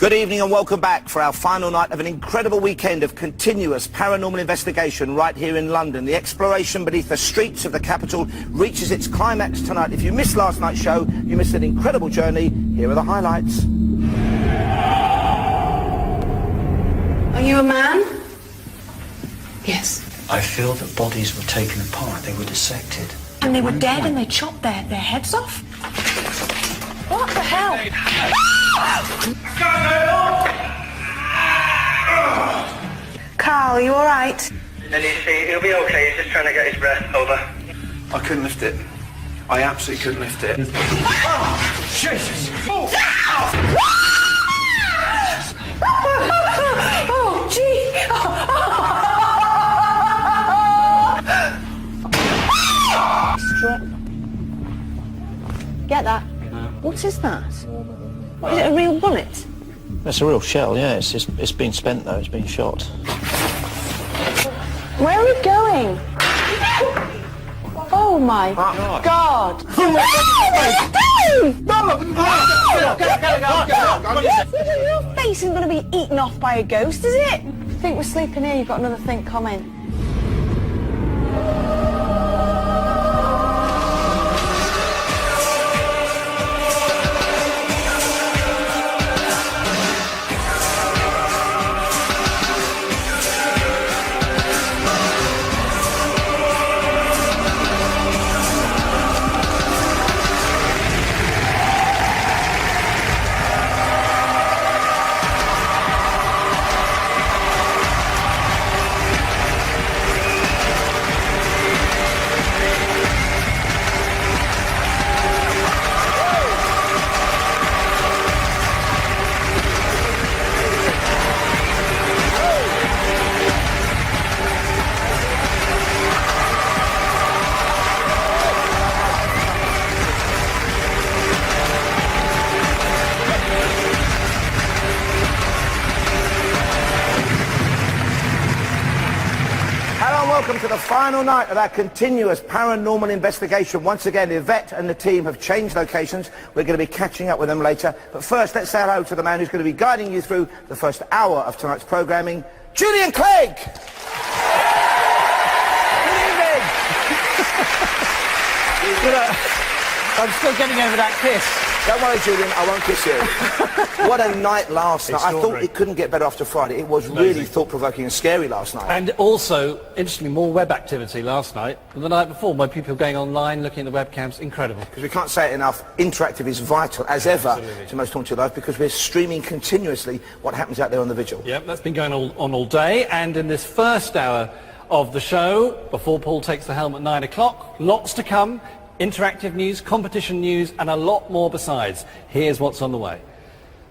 Good evening and welcome back for our final night of an incredible weekend of continuous paranormal investigation right here in London. The exploration beneath the streets of the capital reaches its climax tonight. If you missed last night's show, you missed an incredible journey. Here are the highlights. Are you a man? Yes. I feel that bodies were taken apart, they were dissected. And they were dead and they chopped their heads off? What the hell? Carl, are you alright? And he'll be okay, he's just trying to get his breath over. I couldn't lift it. I absolutely couldn't lift it. Oh, Jesus! Oh, oh gee! Get that? What is that? What, is it a real bullet? That's a real shell, yeah. It's been spent though, it's been shot. Where are we going? Oh my God! Your face isn't going to be eaten off by a ghost, is it? I think we're sleeping here, you've got another think coming. Welcome to the final night of our continuous paranormal investigation. Once again, Yvette and the team have changed locations. We're going to be catching up with them later. But first, let's say hello to the man who's going to be guiding you through the first hour of tonight's programming, Julian Clegg! Good evening! I'm still getting over that kiss. Don't worry, Julian, I won't kiss you. What a night last night. I thought it couldn't get better after Friday. It was really thought-provoking and scary last night. And also, interestingly, more web activity last night than the night before, by people going online, looking at the webcams. Incredible. Because we can't say it enough, interactive is vital, as ever, to Most Haunted Life, because we're streaming continuously what happens out there on the vigil. Yep, that's been going on all day, and in this first hour of the show, before Paul takes the helm at 9 o'clock, lots to come. Interactive news, competition news, and a lot more besides. Here's what's on the way.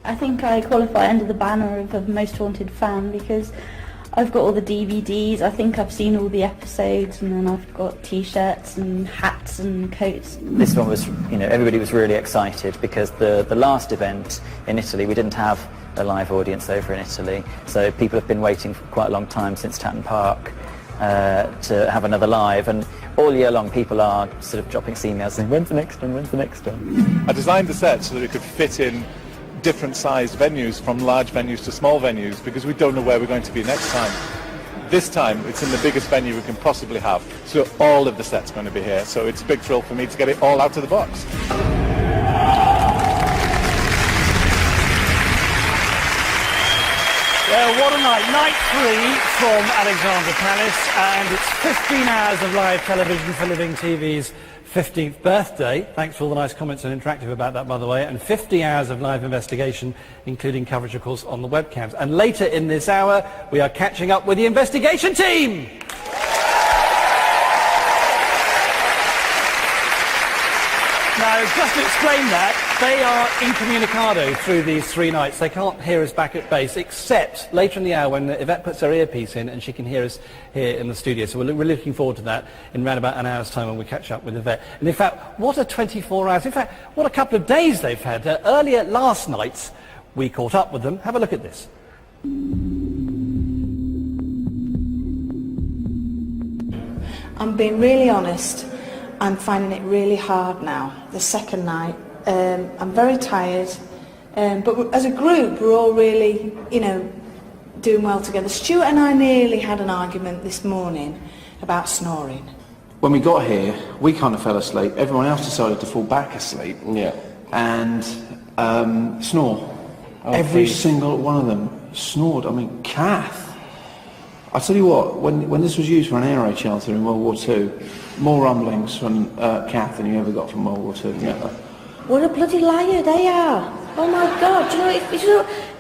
I think I qualify under the banner of a Most Haunted fan because I've got all the DVDs, I think I've seen all the episodes, and then I've got t-shirts and hats and coats. This one was, everybody was really excited because the last event in Italy, we didn't have a live audience over in Italy, so people have been waiting for quite a long time since Tatton Park to have another live, and all year long people are sort of dropping us emails saying, when's the next one, when's the next one? I designed the set so that it could fit in different sized venues, from large venues to small venues, because we don't know where we're going to be next time. This time it's in the biggest venue we can possibly have, so all of the set's going to be here, so it's a big thrill for me to get it all out of the box. Well, what a night. Night 3 from Alexandra Palace, and it's 15 hours of live television for Living TV's 15th birthday. Thanks for all the nice comments and interactive about that, by the way. And 50 hours of live investigation, including coverage, of course, on the webcams. And later in this hour, we are catching up with the investigation team. Now, just to explain that, they are incommunicado through these 3 nights. They can't hear us back at base, except later in the hour when Yvette puts her earpiece in and she can hear us here in the studio. So we're looking forward to that in around about an hour's time when we catch up with Yvette. And in fact, what a 24 hours. In fact, what a couple of days they've had. Earlier last night, we caught up with them. Have a look at this. I'm being really honest. I'm finding it really hard now, the second night. I'm very tired. But as a group, we're all really, doing well together. Stuart and I nearly had an argument this morning about snoring. When we got here, we kind of fell asleep. Everyone else decided to fall back asleep. Yeah. And snore. Every single one of them snored. I mean, Kath. I tell you what, when this was used for an air raid shelter in World War II, more rumblings from Kath than you ever got from World War II. Yeah. What a bloody liar they are. Oh my God, you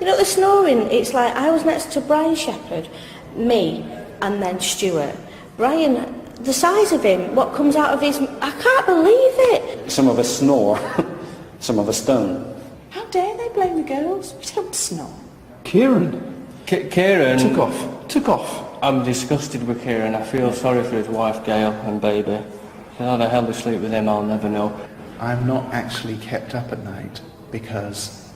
know the snoring, it's like I was next to Brian Shepherd, me, and then Stuart. Brian, the size of him, what comes out of his... I can't believe it. Some of us snore, some of us don't. How dare they blame the girls? We don't snore. Kieran. Kieran... Took off. I'm disgusted with Kieran. I feel sorry for his wife, Gail, and baby. How the hell they sleep with him, I'll never know. I'm not actually kept up at night because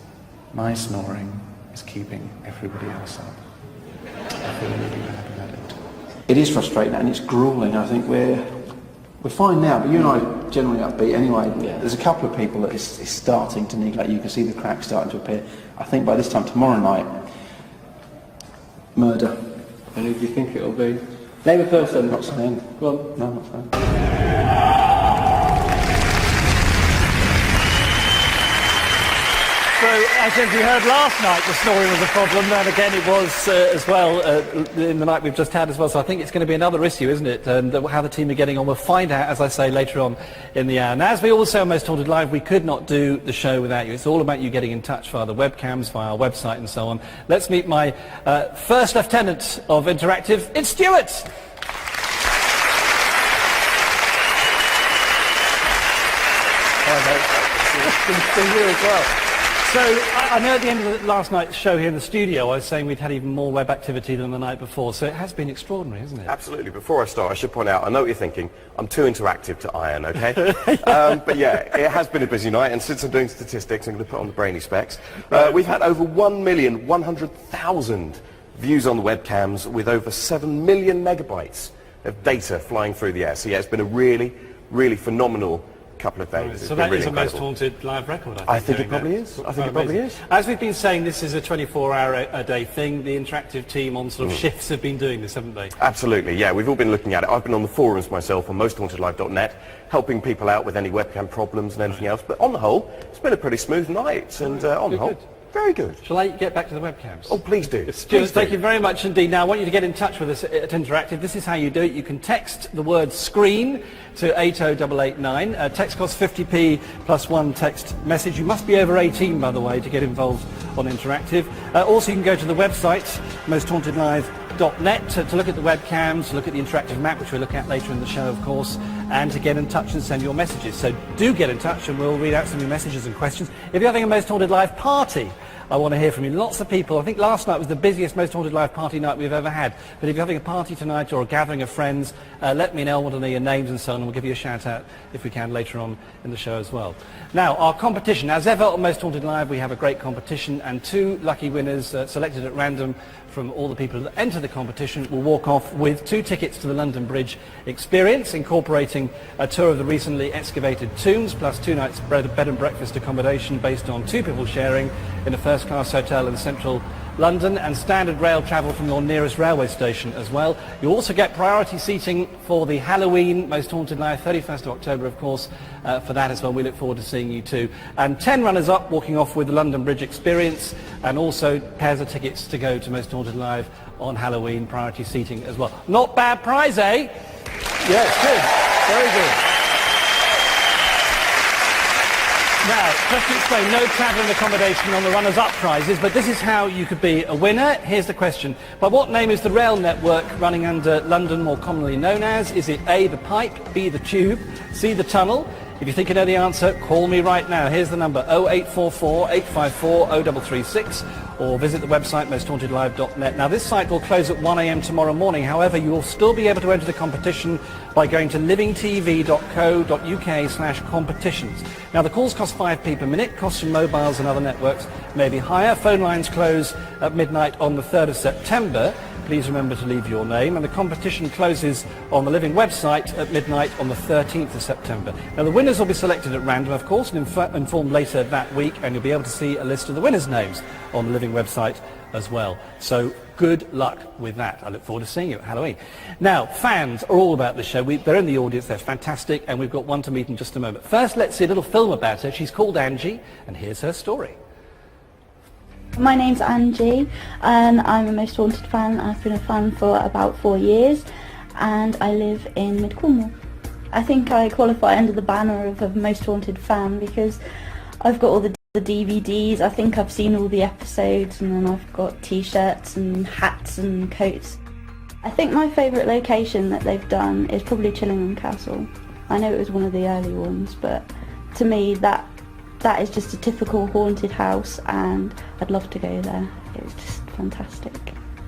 my snoring is keeping everybody else up. I feel really bad about it. It is frustrating and it's grueling. I think we're fine now, but you and I are generally upbeat anyway. Yeah. There's a couple of people that is starting to neglect. You can see the cracks starting to appear. I think by this time tomorrow night, murder. And who do you think it'll be? Name a person. Not saying. Go on. No, I'm not saying. So, as you heard last night, the snoring was a problem, and again it was as well in the night we've just had as well, so I think it's going to be another issue, isn't it? And how the team are getting on, we'll find out, as I say, later on in the hour. Now, as we always say on Most Haunted Live, we could not do the show without you. It's all about you getting in touch via the webcams, via our website and so on. Let's meet my first lieutenant of Interactive. It's Stuart! Good to see you as well. So, I know at the end of the last night's show here in the studio, I was saying we'd had even more web activity than the night before, so it has been extraordinary, hasn't it? Absolutely. Before I start, I should point out, I know what you're thinking, I'm too interactive to iron, okay? But yeah, it has been a busy night, and since I'm doing statistics, I'm going to put on the brainy specs. We've had over 1,100,000 views on the webcams, with over 7 million megabytes of data flying through the air. So yeah, it's been a really, really phenomenal couple of days. Right, so that is a Most Haunted live record, I think it probably is. I think it probably is. As we've been saying, this is a 24-hour-a-day thing. The Interactive team on sort of shifts have been doing this, haven't they? Absolutely, yeah. We've all been looking at it. I've been on the forums myself on mosthauntedlive.net, helping people out with any webcam problems and anything else. But on the whole, it's been a pretty smooth night, and on the whole, very good. Shall I get back to the webcams? Oh, please do. Stuart, thank you very much indeed. Now, I want you to get in touch with us at Interactive. This is how you do it. You can text the word SCREEN to 80889. Text costs 50p plus one text message. You must be over 18, by the way, to get involved on Interactive. Also, you can go to the website, mosthauntedlive.net, to look at the webcams, to look at the interactive map, which we'll look at later in the show, of course, and to get in touch and send your messages. So do get in touch, and we'll read out some of your messages and questions. If you're having a Most Haunted Live party, I want to hear from you. Lots of people. I think last night was the busiest Most Haunted Live party night we've ever had. But if you're having a party tonight or a gathering of friends, let me know. I want to know your names and so on, and we'll give you a shout out if we can later on in the show as well. Now, our competition. As ever on Most Haunted Live, we have a great competition, and two lucky winners selected at random from all the people that enter the competition will walk off with 2 tickets to the London Bridge experience, incorporating a tour of the recently excavated tombs, plus 2 nights bed and breakfast accommodation based on 2 people sharing in a first-class hotel in central London, and standard rail travel from your nearest railway station as well. You also get priority seating for the Halloween Most Haunted Live, 31st of October, of course, for that as well. We look forward to seeing you too. And 10 runners-up walking off with the London Bridge experience, and also pairs of tickets to go to Most Haunted Live on Halloween, priority seating as well. Not bad prize, eh? Yes, good. Very good. Now, just to explain, no travel and accommodation on the runners-up prizes, but this is how you could be a winner. Here's the question. By what name is the rail network running under London more commonly known as? Is it A, the pipe, B, the tube, C, the tunnel? If you think you know the answer, call me right now. Here's the number, 0844 854 0336, or visit the website mosthauntedlive.net. Now, this site will close at 1 a.m. tomorrow morning. However, you will still be able to enter the competition by going to livingtv.co.uk/competitions. Now, the calls cost 5p per minute. Costs from mobiles and other networks may be higher. Phone lines close at midnight on the 3rd of September. Please remember to leave your name. And the competition closes on the Living website at midnight on the 13th of September. Now, the winners winners will be selected at random, of course, and informed later that week, and you'll be able to see a list of the winners' names on the Living website as well. So good luck with that. I look forward to seeing you at Halloween. Now, fans are all about this show. They're in the audience, they're fantastic, and we've got one to meet in just a moment. First, let's see a little film about her. She's called Angie, and here's her story. My name's Angie, and I'm a Most Haunted fan. I've been a fan for about 4 years, and I live in Mid Cornwall. I think I qualify under the banner of a Most Haunted fan because I've got all the DVDs. I think I've seen all the episodes, and then I've got t-shirts and hats and coats. I think my favourite location that they've done is probably Chillingham Castle. I know it was one of the early ones, but to me that is just a typical haunted house, and I'd love to go there. It was just fantastic.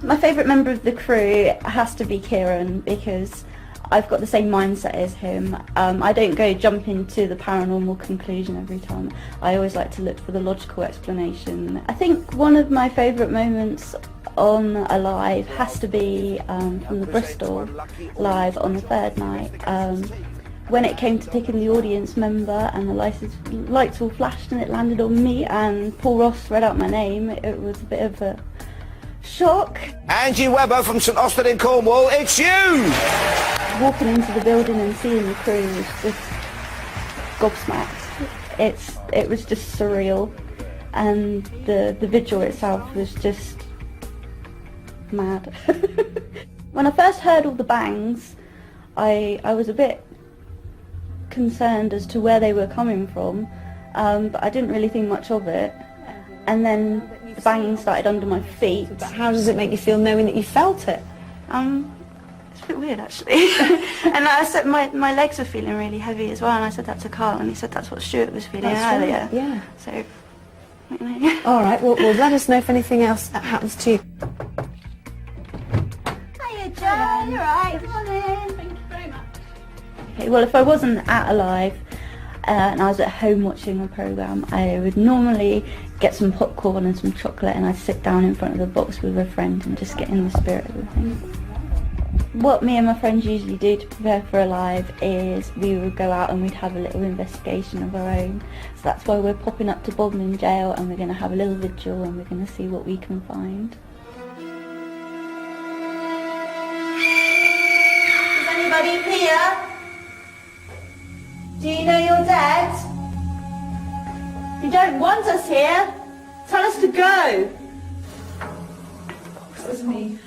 My favourite member of the crew has to be Kieran, because I've got the same mindset as him. I don't go jumping to the paranormal conclusion every time. I always like to look for the logical explanation. I think one of my favourite moments on a live has to be from the Bristol live on the third night. When it came to picking the audience member and the lights all flashed and it landed on me and Paul Ross read out my name, it was a bit of a shock. Angie Webber from St Austell in Cornwall, it's you! Walking into the building and seeing the crew was just gobsmacked. It was just surreal, and the vigil itself was just mad. When I first heard all the bangs, I was a bit concerned as to where they were coming from, but I didn't really think much of it. And then the banging started under my feet. But how does it make you feel knowing that you felt it? It's a bit weird actually. And I said my legs were feeling really heavy as well, and I said that to Carl, and he said that's what Stuart was feeling earlier. Right, yeah. So, you know. All right, well, let us know if anything else that happens to you. Hiya, Joe. You're right. Come on in. Thank you very much. Okay, well, if I wasn't at a live and I was at home watching a programme, I would normally get some popcorn and some chocolate, and I'd sit down in front of the box with a friend and just get in the spirit of the thing. What me and my friends usually do to prepare for a live is we would go out and we'd have a little investigation of our own. So that's why we're popping up to Bodmin Jail, and we're going to have a little vigil, and we're going to see what we can find. Is anybody here? Do you know you're dead? You don't want us here. Tell us to go. That was me.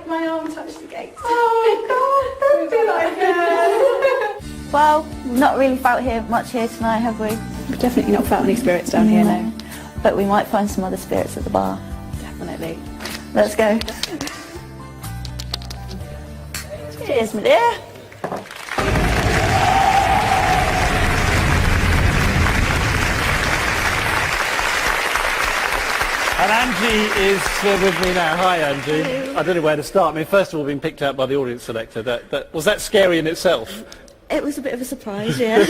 My arm touched the gate. Oh my God, don't do that again. Well, we've not really felt much here tonight, have we? We've definitely not felt any spirits down here, no. But we might find some other spirits at the bar. Definitely. Let's go. Cheers, my dear. And Angie is with me now. Hi, Angie. Hello. I don't know where to start. I mean, first of all, being picked out by the audience selector, was that scary in itself? It was a bit of a surprise, yeah.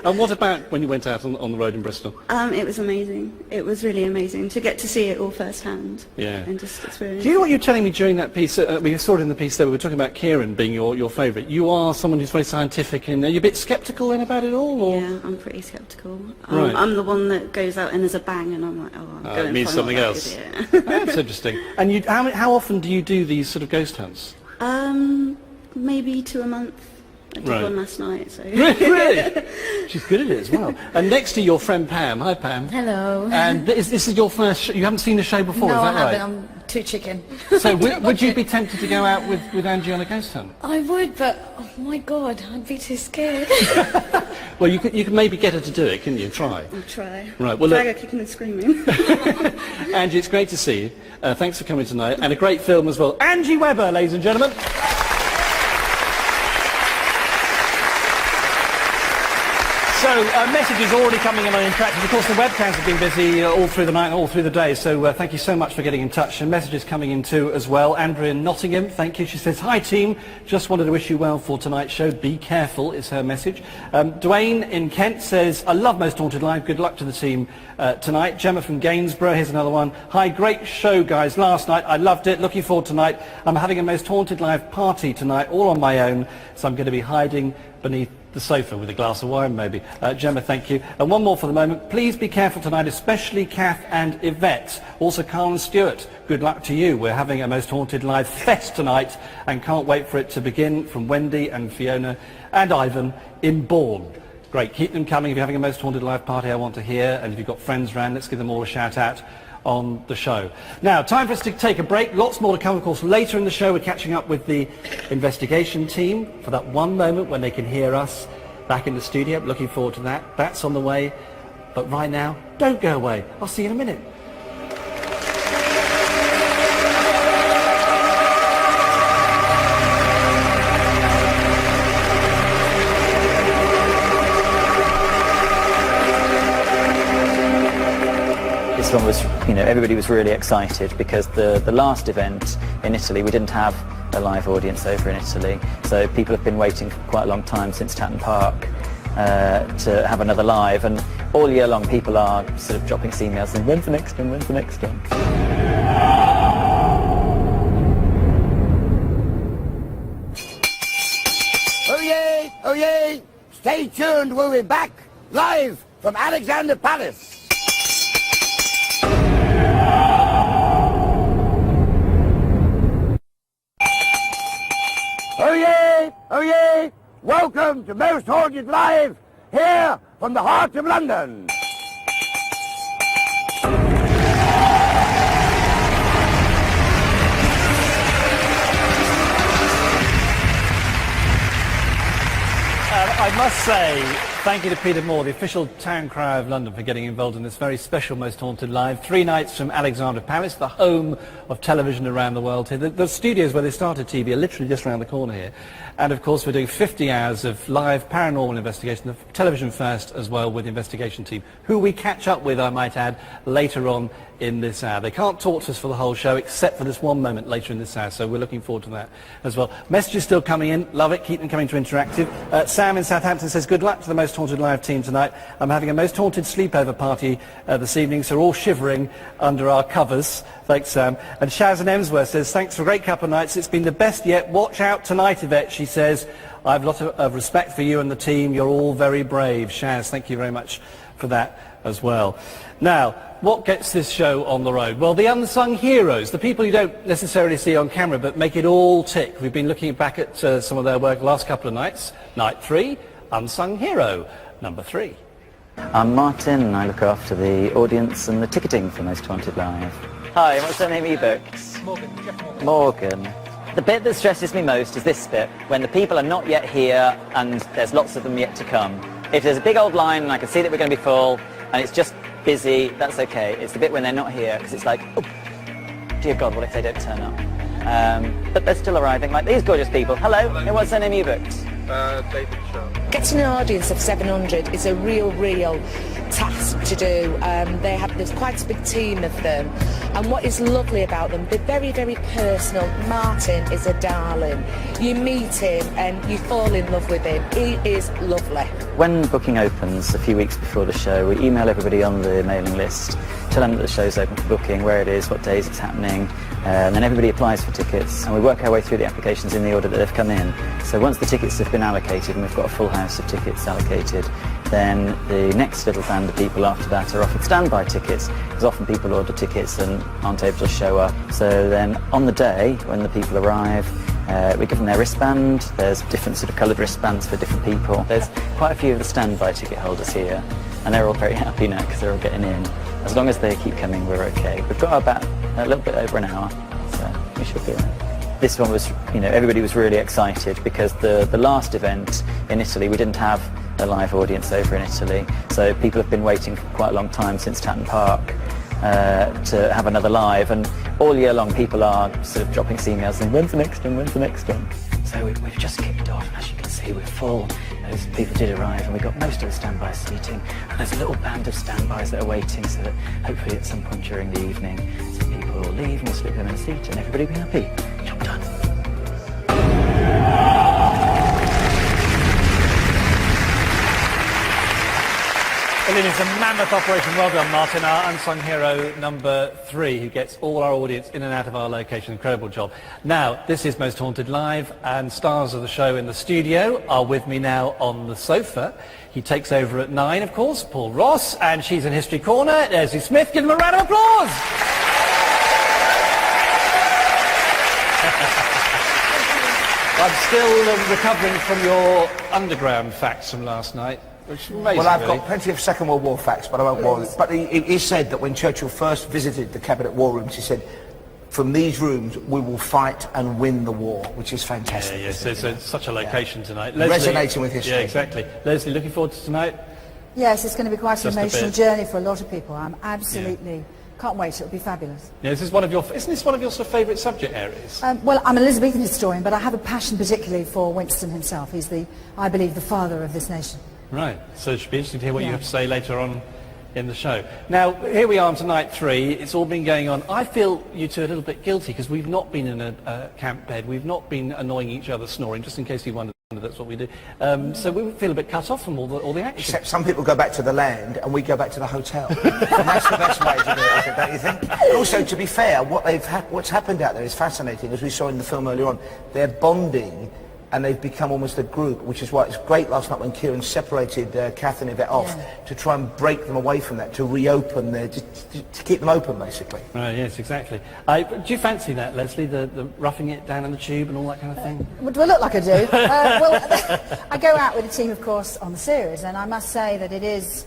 And what about when you went out on the road in Bristol? It was amazing. It was really amazing to get to see it all firsthand. Yeah. And just experience. Do you know what you were telling me during that piece? We saw it in the piece there. We were talking about Kieran being your favourite. You are someone who's very scientific, and are you a bit sceptical then about it all? Or? Yeah, I'm pretty sceptical. Right. I'm the one that goes out and there's a bang, and I'm like, oh, I'm going it means to something else. That's interesting. And how often do you do these sort of ghost hunts? Maybe 2 a month. I did one last night, so... Really? She's good at it as well. And next to your friend Pam. Hi, Pam. Hello. And this is your first show. You haven't seen the show before, no, is that I right? haven't. I'm too chicken. So would you be tempted to go out with Angie on a ghost hunt? I would, but oh my God, I'd be too scared. Well, you could maybe get her to do it, couldn't you? Try. I'll try. Right, well, Drag her kicking and screaming. Angie, it's great to see you. Thanks for coming tonight. And a great film as well. Angie Webber, ladies and gentlemen. So So, messages already coming in on Interactive. Of course, the webcams have been busy all through the night and all through the day, so thank you so much for getting in touch. And messages coming in too as well. Andrea in Nottingham, thank you. She says, hi team, just wanted to wish you well for tonight's show. Be careful is her message. Dwayne in Kent says, I love Most Haunted Live. Good luck to the team tonight. Gemma from Gainsborough, here's another one. Hi, great show guys. Last night, I loved it. Looking forward tonight. I'm having a Most Haunted Live party tonight, all on my own, so I'm going to be hiding beneath the sofa with a glass of wine maybe. Gemma, thank you. And one more for the moment. Please be careful tonight, especially Kath and Yvette. Also Carl and Stuart, good luck to you. We're having a Most Haunted Live fest tonight and can't wait for it to begin. From Wendy and Fiona and Ivan in Bourne. Great, keep them coming. If you're having a Most Haunted Live party, I want to hear. And if you've got friends around, let's give them all a shout out on the show. Now, time for us to take a break. Lots more to come, of course. Later in the show, we're catching up with the investigation team for that one moment when they can hear us back in the studio. Looking forward to that. That's on the way. But right now, don't go away. I'll see you in a minute. This one was, everybody was really excited because the last event in Italy, we didn't have a live audience over in Italy. So people have been waiting for quite a long time since Tatton Park to have another live. And all year long, people are sort of dropping us emails saying, when's the next one, when's the next one? Oh yay, oh yay! Stay tuned, we'll be back live from Alexander Palace. Oh yay! Oh yay! Welcome to Most Haunted Live, here from the heart of London. I must say, thank you to Peter Moore, the official town crier of London, for getting involved in this very special Most Haunted Live. 3 nights from Alexander Palace, the home of television around the world here. The studios where they started TV are literally just around the corner here. And of course we're doing 50 hours of live paranormal investigation, the television first as well, with the investigation team, who we catch up with, I might add, later on in this hour. They can't talk to us for the whole show except for this one moment later in this hour, so we're looking forward to that as well. Messages still coming in, love it, keep them coming to Interactive. Sam in Southampton says, good luck to the Most Haunted Live team tonight. I'm having a Most Haunted sleepover party this evening, so we're all shivering under our covers. Thanks, Sam. And Shaz in Emsworth says, thanks for a great couple of nights. It's been the best yet. Watch out tonight, Yvette, she says. I've a lot of respect for you and the team. You're all very brave. Shaz, thank you very much for that as well. Now, what gets this show on the road? Well, the unsung heroes, the people you don't necessarily see on camera but make it all tick. We've been looking back at some of their work the last couple of nights. Night 3, Unsung Hero, number 3. I'm Martin and I look after the audience and the ticketing for Most Haunted Live. Hi, what's the name of your books? Morgan. The bit that stresses me most is this bit, when the people are not yet here and there's lots of them yet to come. If there's a big old line and I can see that we're going to be full and it's just busy, that's okay. It's the bit when they're not here, because it's like, oh, dear God, what if they don't turn up? But they're still arriving, like these gorgeous people. Hello, and what's their name of your books? David Shaw. Getting an audience of 700 is a real task to do. There's quite a big team of them, and what is lovely about them, they're very, very personal. Martin is a darling. You meet him and you fall in love with him. He is lovely. When booking opens a few weeks before the show, we email everybody on the mailing list, tell them that the show's open for booking, where it is, what days it's happening, and then everybody applies for tickets, and we work our way through the applications in the order that they've come in. So once the tickets have been allocated, and we've got a full house of tickets allocated, then the next little band of people after that are offered standby tickets, because often people order tickets and aren't able to show up. So then on the day when the people arrive, we give them their wristband. There's different sort of coloured wristbands for different people. There's quite a few of the standby ticket holders here, and they're all very happy now because they're all getting in. As long as they keep coming, we're okay. We've got about a little bit over an hour, so we should be all right. This one was, everybody was really excited because the last event in Italy, we didn't have a live audience over in Italy, so people have been waiting for quite a long time since Tatton Park to have another live, and all year long people are sort of dropping us emails saying, when's the next one, when's the next one? So we've just kicked off, and as you can see we're full. because people did arrive and we got most of the standby seating, and there's a little band of standbys that are waiting so that hopefully at some point during the evening some people will leave and we'll slip them in a seat and everybody will be happy. Job done. Well, it is a mammoth operation. Well done, Martin, our unsung hero number 3, who gets all our audience in and out of our location. Incredible job. Now, this is Most Haunted Live, and stars of the show in the studio are with me now on the sofa. He takes over at 9, of course, Paul Ross, and she's in History Corner, Leslie Smith. Give them a round of applause! I'm still recovering from your underground facts from last night. Well, I've got plenty of Second World War facts, but I won't bore you. But he said that when Churchill first visited the cabinet war rooms, he said, from these rooms we will fight and win the war, which is fantastic. Yes, it's such a location tonight. Leslie, resonating with history. Yeah, exactly. Leslie, looking forward to tonight? Yes, it's going to be quite an emotional journey for a lot of people. I'm absolutely... Can't wait, it'll be fabulous. Yeah, isn't this one of your sort of favourite subject areas? Well, I'm an Elizabethan historian, but I have a passion particularly for Winston himself. He's I believe, the father of this nation. Right, so it should be interesting to hear what you have to say later on in the show. Now, here we are on tonight 3. It's all been going on. I feel you two are a little bit guilty because we've not been in a camp bed. We've not been annoying each other snoring, just in case you wondered. That's what we do. So we feel a bit cut off from all the action. Except some people go back to the land and we go back to the hotel. And that's the best way to do it, isn't it, don't you think? And also, to be fair, what's happened out there is fascinating. As we saw in the film earlier on, they're bonding and they've become almost a group, which is why it's great last night when Kieran separated Kath and Yvette off to try and break them away from that, to reopen, to keep them open, basically. Right, yes, exactly. Do you fancy that, Leslie, the roughing it down in the tube and all that kind of thing? Do I look like I do? Well, I go out with a team, of course, on the series, and I must say that it is...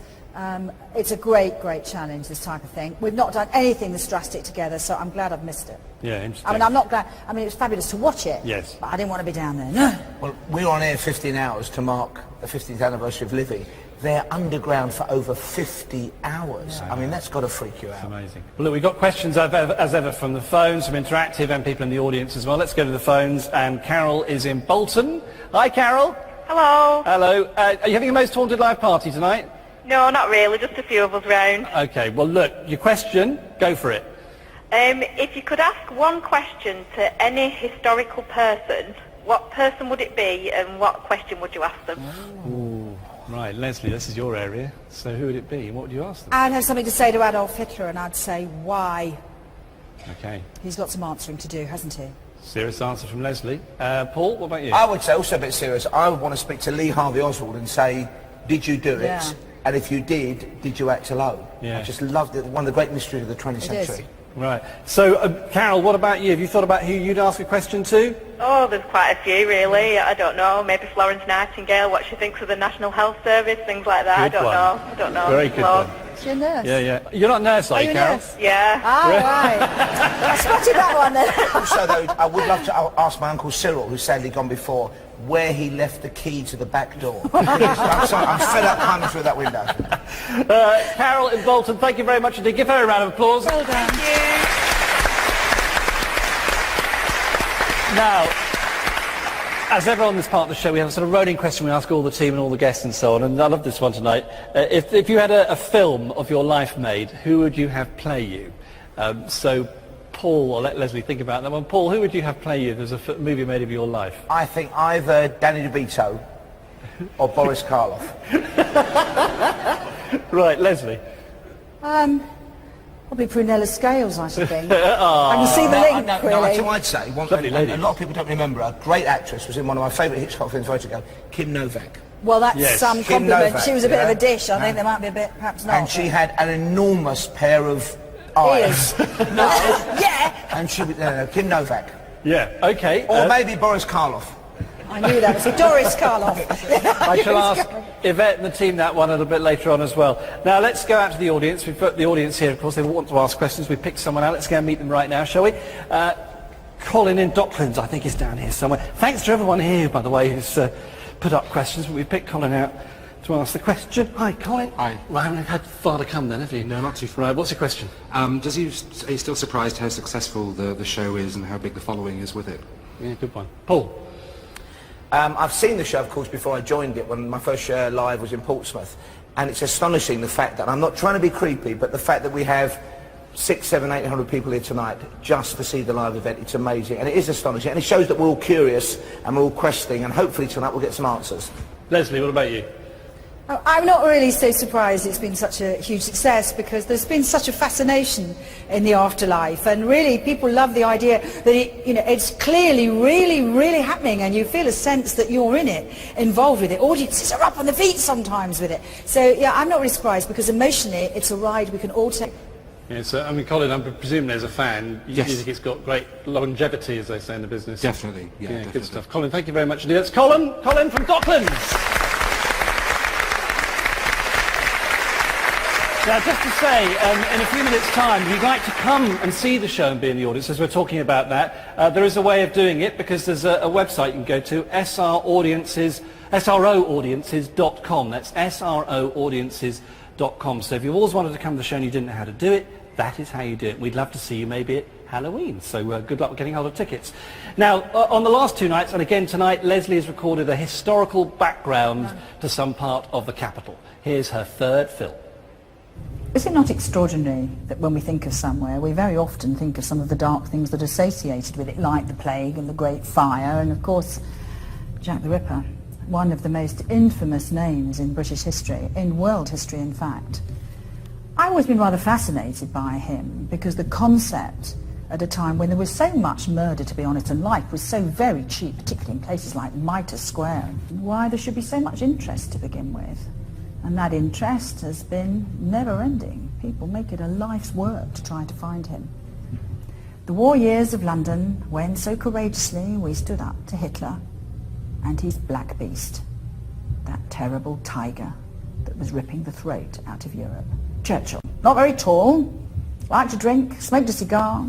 it's a great, great challenge, this type of thing. We've not done anything this drastic together, so I'm glad I've missed it. Yeah, interesting. I mean, I'm not glad... I mean, it was fabulous to watch it. Yes. But I didn't want to be down there, no. Well, we're on air 15 hours to mark the 50th anniversary of Livy. They're underground for over 50 hours. Yeah. I mean, that's got to freak you out. It's amazing. Well, look, we've got questions as ever from the phones, from Interactive and people in the audience as well. Let's go to the phones, and Carol is in Bolton. Hi, Carol. Hello. Hello. Are you having a Most Haunted Live party tonight? No, not really, just a few of us round. Okay, well look, your question, go for it. If you could ask one question to any historical person, what person would it be and what question would you ask them? Ooh, right, Leslie, this is your area, so who would it be and what would you ask them? I'd have something to say to Adolf Hitler, and I'd say, why? Okay. He's got some answering to do, hasn't he? Serious answer from Leslie. Paul, what about you? I would say, also a bit serious, I would want to speak to Lee Harvey Oswald and say, did you do it? Yeah. And if you did you act alone? Yeah. I just loved it. One of the great mysteries of the 20th century. Right. So, Carol, what about you? Have you thought about who you'd ask a question to? Oh, there's quite a few, really. I don't know. Maybe Florence Nightingale, what she thinks of the National Health Service, things like that. Good one. I don't know. Very good one. She's a nurse. Yeah, yeah. You're not a nurse, are you, Carol? Nurse? Yeah. Ah, right. I spotted that one then. Also, though, I would love to ask my Uncle Cyril, who's sadly gone before, where he left the key to the back door. I'm sorry, I'm fed up climbing through that window. Carol in Bolton, thank you very much indeed. Give her a round of applause. Well done. Thank you. Now, as ever on this part of the show, we have a sort of rolling question we ask all the team and all the guests and so on, and I love this one tonight. If you had a film of your life made, who would you have play you? So, Paul, I'll let Leslie think about that one. Paul, who would you have play you if there's a movie made of your life? I think either Danny DeVito or Boris Karloff. Right, Leslie. Probably Prunella Scales, I should think. I can see the link, no, really. no, I'd say, a lot of people don't remember, a great actress was in one of my favourite Hitchcock films years ago, Kim Novak. Well, that's some Kim compliment. Novak, She was a bit of a dish. I think there might be a bit, perhaps not. And she had an enormous pair of eyes. No. Yeah. And she was, Kim Novak. Yeah, okay. Or maybe Boris Karloff. I knew that. It was Doris Karloff. I shall ask Yvette and the team that one a little bit later on as well. Now, let's go out to the audience. We've got the audience here, of course. They want to ask questions. We've picked someone out. Let's go and meet them right now, shall we? Colin in Docklands, I think, is down here somewhere. Thanks to everyone here, by the way, who's put up questions. But we've picked Colin out to ask the question. Hi, Colin. Hi. Well, I haven't had far to come then, have you? No, not too far. Right, what's your question? Are you still surprised how successful the show is and how big the following is with it? Yeah, good one. Paul? I've seen the show, of course, before I joined it, when my first show live was in Portsmouth. And it's astonishing, the fact that, I'm not trying to be creepy, but the fact that we have 600, 700, 800 people here tonight just to see the live event. It's amazing, and it is astonishing, and it shows that we're all curious and we're all questing, and hopefully tonight we'll get some answers. Leslie, what about you? Oh, I'm not really so surprised it's been such a huge success, because there's been such a fascination in the afterlife, and really people love the idea that it's clearly really happening, and you feel a sense that you're in it, involved with it. Audiences are up on their feet sometimes with it. So yeah, I'm not really surprised, because emotionally it's a ride we can all take. Yes, I mean, Colin, I'm presuming as a fan, Yes. you think it's got great longevity, as they say in the business. Definitely, yeah, Good definitely. stuff. Colin, thank you very much indeed. That's Colin from Docklands. Now, just to say, in a few minutes' time, if you'd like to come and see the show and be in the audience, as we're talking about that, there is a way of doing it, because there's a website you can go to, sroaudiences.com. That's sroaudiences.com. So if you've always wanted to come to the show and you didn't know how to do it, that is how you do it. We'd love to see you maybe at Halloween, so good luck with getting hold of tickets. Now, on the last two nights, and again tonight, Leslie has recorded a historical background to some part of the capital. Here's her third film. Is it not extraordinary that when we think of somewhere, we very often think of some of the dark things that are associated with it, like the plague and the Great Fire, and of course Jack the Ripper, one of the most infamous names in British history, in world history in fact. I've always been rather fascinated by him, because the concept at a time when there was so much murder, to be honest, and life was so very cheap, particularly in places like Mitre Square, why there should be so much interest to begin with. And that interest has been never-ending. People make it a life's work to try to find him. The war years of London, when so courageously we stood up to Hitler and his Black Beast, that terrible tiger that was ripping the throat out of Europe. Churchill, not very tall, liked to drink, smoked a cigar,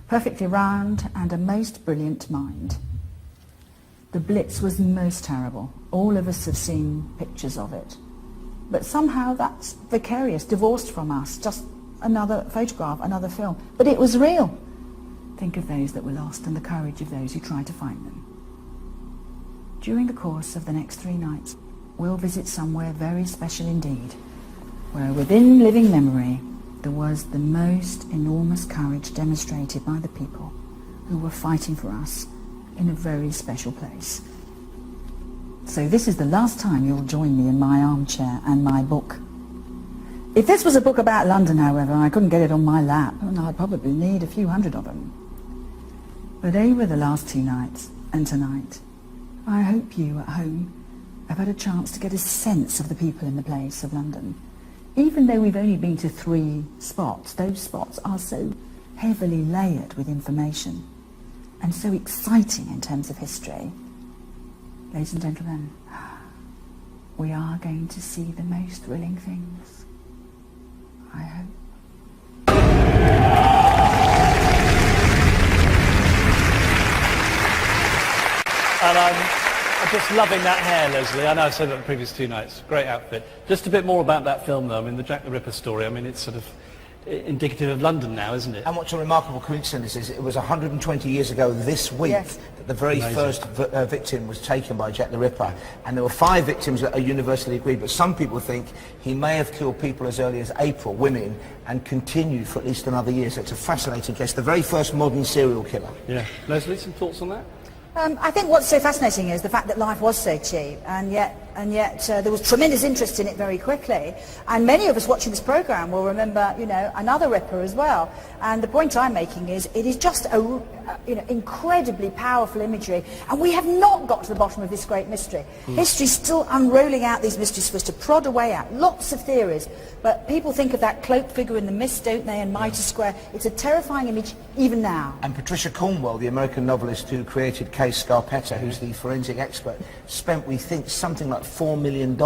perfectly round, and a most brilliant mind. The Blitz was most terrible. All of us have seen pictures of it. But somehow that's vicarious, divorced from us, just another photograph, another film. But it was real. Think of those that were lost and the courage of those who tried to find them. During the course of the next 3 nights, we'll visit somewhere very special indeed, where within living memory there was the most enormous courage demonstrated by the people who were fighting for us in a very special place. So this is the last time you'll join me in my armchair and my book. If this was a book about London, however, I couldn't get it on my lap, and I'd probably need a few hundred of them. But over the last 2 nights and tonight, I hope you at home have had a chance to get a sense of the people in the place of London. Even though we've only been to 3 spots, those spots are so heavily layered with information and so exciting in terms of history. Ladies and gentlemen, we are going to see the most thrilling things. I hope. And I'm just loving that hair, Leslie. I know I said that the previous 2 nights. Great outfit. Just a bit more about that film, though. I mean, the Jack the Ripper story, I mean, it's sort of indicative of London now, isn't it? And what's a remarkable coincidence is it was 120 years ago this week that the very first victim was taken by Jack the Ripper, and there were 5 victims that are universally agreed, but some people think he may have killed people as early as April, women, and continued for at least another year. So it's a fascinating case, the very first modern serial killer. Yeah. Leslie, some thoughts on that? I think what's so fascinating is the fact that life was so cheap, and yet there was tremendous interest in it very quickly. And many of us watching this programme will remember, another Ripper as well. And the point I'm making is it is just a incredibly powerful imagery, and we have not got to the bottom of this great mystery. History's still unrolling out these mysteries for us to prod away at. Lots of theories, but people think of that cloaked figure in the mist, don't they, in Mitre Square. It's a terrifying image even now. And Patricia Cornwell, the American novelist who created Case Scarpetta, who's the forensic expert, spent, we think, something like $4 million.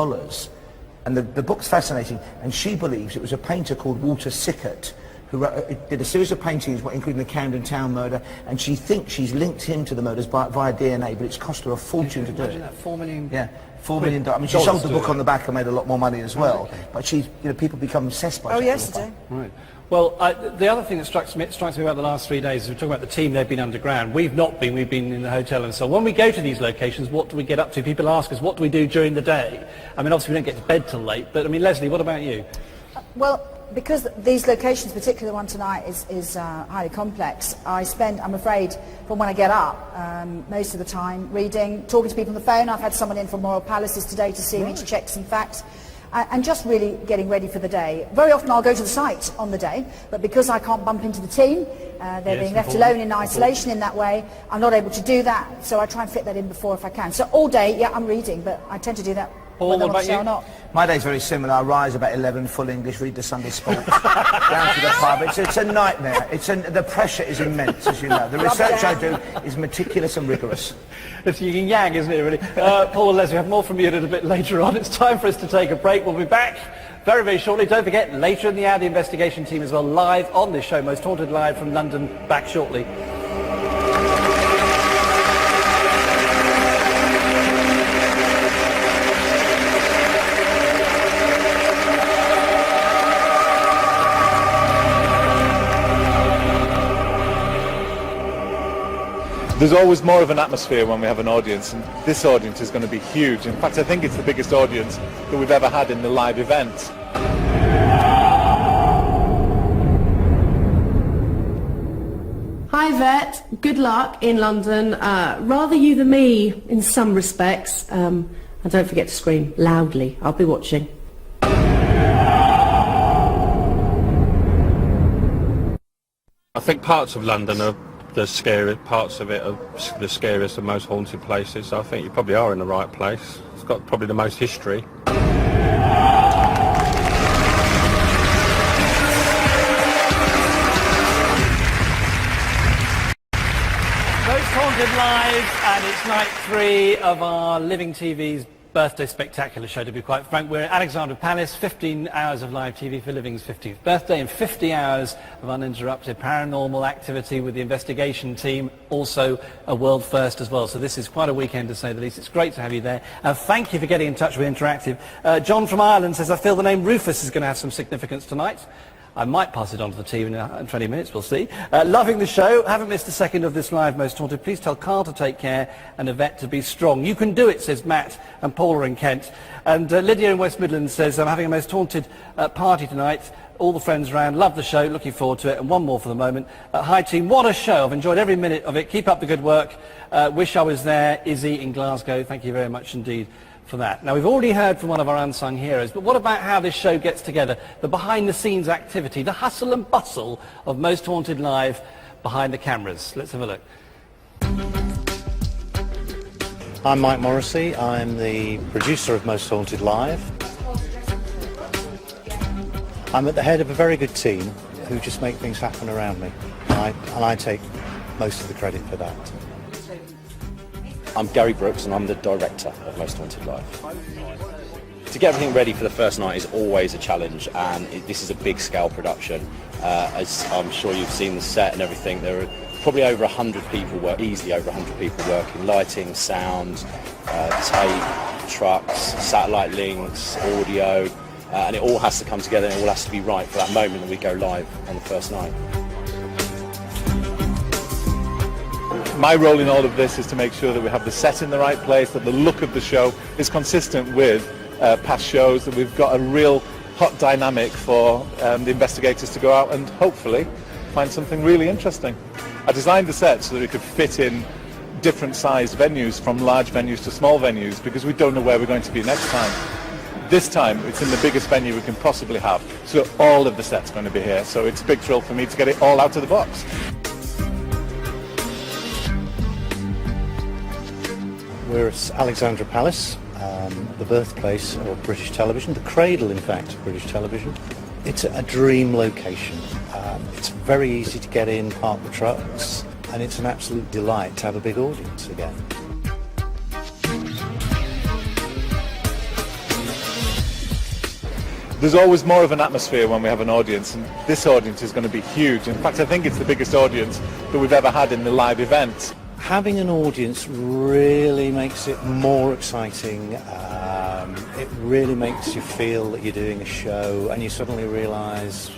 And the book's fascinating, and she believes it was a painter called Walter Sickert who did a series of paintings, including the Camden Town murder, and she thinks she's linked him to the murders via DNA, but it's cost her a fortune to do it. That $4 million. Yeah. $4 million. I mean, she sold the book on the back and made a lot more money as well. Okay. But she's, people become obsessed by it. Oh, yes, they do. Right. Well, the other thing that strikes me about the last 3 days is we're talking about the team. They've been underground. We've not been. We've been in the hotel and so on. When we go to these locations, what do we get up to? People ask us, what do we do during the day? I mean, obviously we don't get to bed till late. But I mean, Leslie, what about you? Well, because these locations, particularly the one tonight, is highly complex, I spend, I'm afraid, from when I get up, most of the time reading, talking to people on the phone. I've had someone in from Royal Palaces today to see me to check some facts. And just really getting ready for the day. Very often I'll go to the site on the day, but because I can't bump into the team, they're being left alone in isolation in that way, I'm not able to do that, so I try and fit that in before if I can. So all day, yeah, I'm reading, but I tend to do that whether I'm on the show or not. My day's very similar. I rise about 11, full English, read the Sunday Sport, down to the pub. It's a nightmare. The pressure is immense, as you know. The research I do is meticulous and rigorous. It's yin and yang, isn't it, really? Paul and Leslie, we have more from you a little bit later on. It's time for us to take a break. We'll be back very, very shortly. Don't forget, later in the hour, the investigation team as well, live on this show, Most Haunted Live from London, back shortly. There's always more of an atmosphere when we have an audience, and this audience is going to be huge. In fact, I think it's the biggest audience that we've ever had in the live event. Hi Vet, good luck in London. Rather you than me in some respects. And don't forget to scream loudly. I'll be watching. I think parts of London are the scariest, parts of it are the scariest and most haunted places. So I think you probably are in the right place. It's got probably the most history. Most Haunted Live, and it's night 3 of our Living TV's birthday spectacular show, to be quite frank. We're at Alexandra Palace, 15 hours of live TV for Living's 50th birthday and 50 hours of uninterrupted paranormal activity with the investigation team, also a world first as well. So this is quite a weekend, to say the least. It's great to have you there. Thank you for getting in touch with Interactive. John from Ireland says, I feel the name Rufus is going to have some significance tonight. I might pass it on to the team in 20 minutes, we'll see. Loving the show, haven't missed a second of this live Most Haunted. Please tell Carl to take care and Yvette to be strong. You can do it, says Matt and Paula in Kent. And Lydia in West Midlands says, I'm having a Most Haunted party tonight. All the friends around, love the show, looking forward to it. And one more for the moment. Hi team, what a show. I've enjoyed every minute of it. Keep up the good work. Wish I was there. Izzy in Glasgow, thank you very much indeed for that. Now, we've already heard from one of our unsung heroes, but what about how this show gets together? The behind-the-scenes activity, the hustle and bustle of Most Haunted Live behind the cameras. Let's have a look. I'm Mike Morrissey. I'm the producer of Most Haunted Live. I'm at the head of a very good team who just make things happen around me, and I take most of the credit for that. I'm Gary Brooks and I'm the director of Most Haunted Live. To get everything ready for the first night is always a challenge, and this is a big scale production. As I'm sure you've seen the set and everything, there are probably over 100 people, easily over 100 people working, lighting, sound, tape, trucks, satellite links, audio, and it all has to come together and it all has to be right for that moment that we go live on the first night. My role in all of this is to make sure that we have the set in the right place, that the look of the show is consistent with past shows, that we've got a real hot dynamic for the investigators to go out and hopefully find something really interesting. I designed the set so that we could fit in different sized venues, from large venues to small venues, because we don't know where we're going to be next time. This time it's in the biggest venue we can possibly have, so all of the set's going to be here, so it's a big thrill for me to get it all out of the box. We're at Alexandra Palace, the birthplace of British television, the cradle, in fact, of British television. It's a dream location. It's very easy to get in, park the trucks, and it's an absolute delight to have a big audience again. There's always more of an atmosphere when we have an audience, and this audience is going to be huge. In fact, I think it's the biggest audience that we've ever had in the live event. Having an audience really makes it more exciting. It really makes you feel that you're doing a show, and you suddenly realise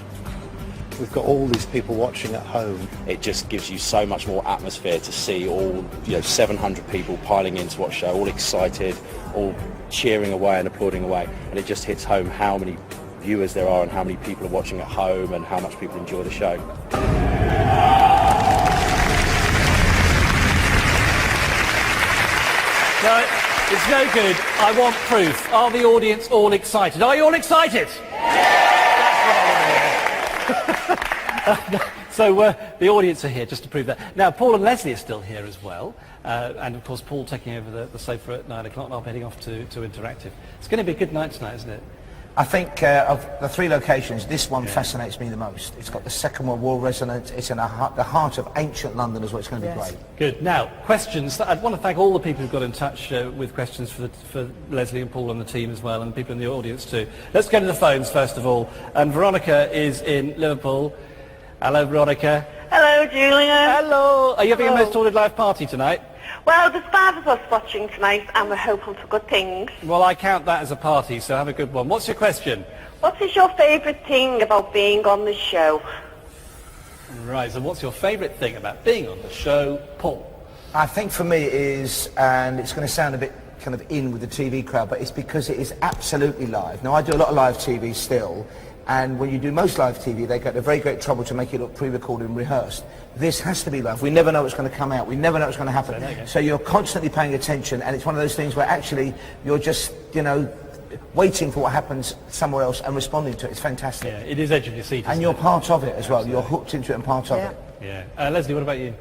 we've got all these people watching at home. It just gives you so much more atmosphere to see all 700 people piling in to watch the show, all excited, all cheering away and applauding away, and it just hits home how many viewers there are and how many people are watching at home and how much people enjoy the show. No, it's no good. I want proof. Are the audience all excited? Are you all excited? So the audience are here just to prove that. Now, Paul and Leslie are still here as well. And of course, Paul taking over the sofa at 9 o'clock, and I'm heading off to Interactive. It's going to be a good night tonight, isn't it? I think of the three locations, this one fascinates me the most. It's got the Second World War resonance. It's in the heart of ancient London as well. It's going to be great. Good. Now, questions. I'd want to thank all the people who've got in touch with questions for Leslie and Paul and the team as well, and people in the audience too. Let's go to the phones first of all. And Veronica is in Liverpool. Hello, Veronica. Hello, Julia. Hello. Are you having a Most Haunted Live party tonight? Well, there's 5 of us watching tonight, and we're hoping for good things. Well, I count that as a party, so have a good one. What's your question? What is your favourite thing about being on the show? Right, so what's your favourite thing about being on the show, Paul? I think for me it is, and it's going to sound a bit kind of in with the TV crowd, but it's because it is absolutely live. Now, I do a lot of live TV still, and when you do most live TV, they get a very great trouble to make it look pre-recorded and rehearsed. This has to be live. We never know what's going to come out. We never know what's going to happen. So you're constantly paying attention, and it's one of those things where actually you're just, waiting for what happens somewhere else and responding to it. It's fantastic. Yeah, it is edge of your seat. And you're part of it as well. You're hooked into it and part of it. Yeah. Leslie, what about you?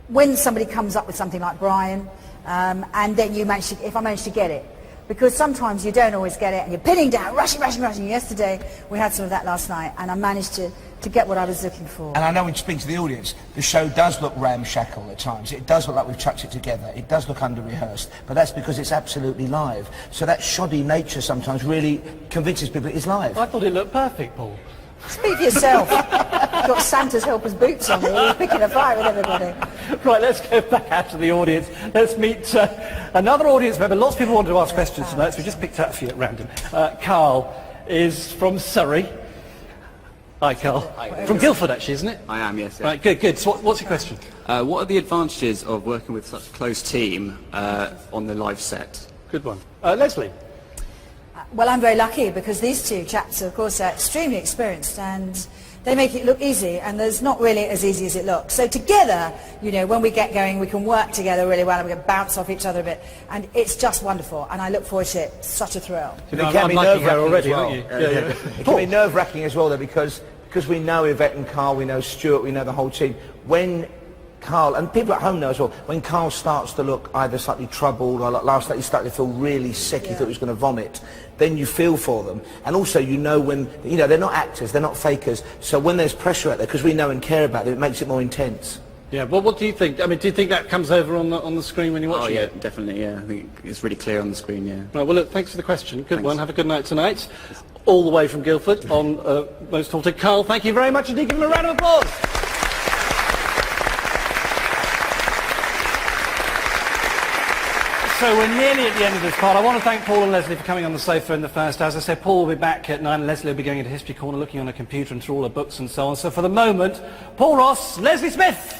When somebody comes up with something like Brian, and then if I manage to get it, because sometimes you don't always get it, and you're pinning down, rushing. Yesterday, we had some of that last night, and I managed to get what I was looking for. And I know when you speak to the audience, the show does look ramshackle at times. It does look like we've chucked it together. It does look under-rehearsed, but that's because it's absolutely live. So that shoddy nature sometimes really convinces people it is live. I thought it looked perfect, Paul. Speak for yourself. You've got Santa's helper's boots on there. You're picking a fight with everybody. Right, let's go back out to the audience. Let's meet another audience member. Lots of people wanted to ask questions tonight, so we just picked out a few at random. Carl is from Surrey. Hi, Carl. Hi. From Guildford, actually, isn't it? I am, yes. Right, good. So what's your question? What are the advantages of working with such a close team on the live set? Good one. Leslie? Well, I'm very lucky because these two chaps, of course, are extremely experienced and they make it look easy, and there's not really as easy as it looks. So together, when we get going, we can work together really well and we can bounce off each other a bit, and it's just wonderful, and I look forward to it. Such a thrill. It can be nerve-wracking as well. Yeah. It can be nerve-wracking as well, though, because we know Yvette and Carl, we know Stuart, we know the whole team. When Carl, and people at home know as well, when Carl starts to look either slightly troubled or like last night he started to feel really sick, he thought he was going to vomit, then you feel for them. And also when, they're not actors, they're not fakers, so when there's pressure out there, because we know and care about them, it makes it more intense. Yeah, well, what do you think? I mean, do you think that comes over on the screen when you're watching it? Oh, yeah, definitely, yeah. I think it's really clear on the screen, yeah. Right, well, look, thanks for the question. Good one. Have a good night tonight. All the way from Guildford on Most Haunted. Carl, thank you very much indeed. Give him a round of applause. So we're nearly at the end of this part. I want to thank Paul and Leslie for coming on the sofa in the first. As I said, Paul will be back at 9 and Leslie will be going into History Corner, looking on a computer and through all her books and so on. So for the moment, Paul Ross, Leslie Smith.